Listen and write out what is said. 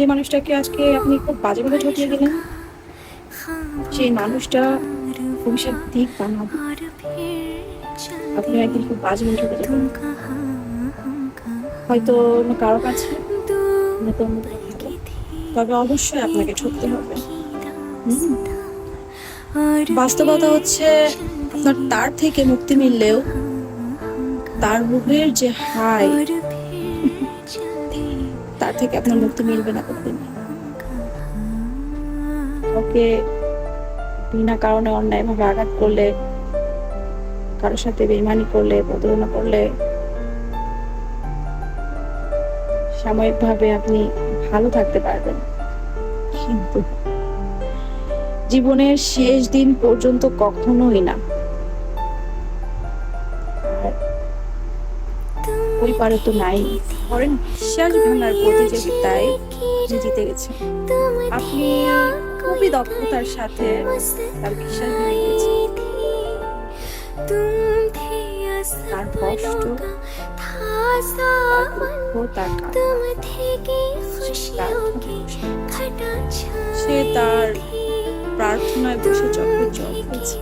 যে মানুষটাকে আজকে আপনি খুব বাজেভাবে ঠকিয়ে গেলেন, সেই মানুষটা ভবিষ্যৎ দিক বানাবে। আপনি একদিন খুব বাজেভাবে ঠকে যাবেন, হয়তো অন্য কারো কাছে, নয়তো অন্য কোথাও। তবে অবশ্যই আপনাকে ঠকতে হবে। হুম। বাস্তবতা হচ্ছে, আপনার তার থেকে মুক্তি মিললেও তার রূপের যে হাই, তার থেকে আপনার মুক্তি মিলবে না কোনোদিন। ওকে বিনা কারণে অন্যায়ভাবে আঘাত করলে, কারোর সাথে বেইমানি করলে, প্রতারণা করলে সাময়িকভাবে আপনি ভালো থাকতে পারবেন, কিন্তু জীবনের শেষ দিন পর্যন্ত কখনোই না। আর ওই পারে তো নাই। ধরেন বিশ্বাস ভাঙার প্রতিযোগিতায় যে জিতে গেছে, আপনি খুবই দক্ষতার সাথে তার বিশ্বাস ভেঙে গেছে। তার কষ্ট, তার সে তার প্রার্থনায় বসে চোখের জল ফেলছে।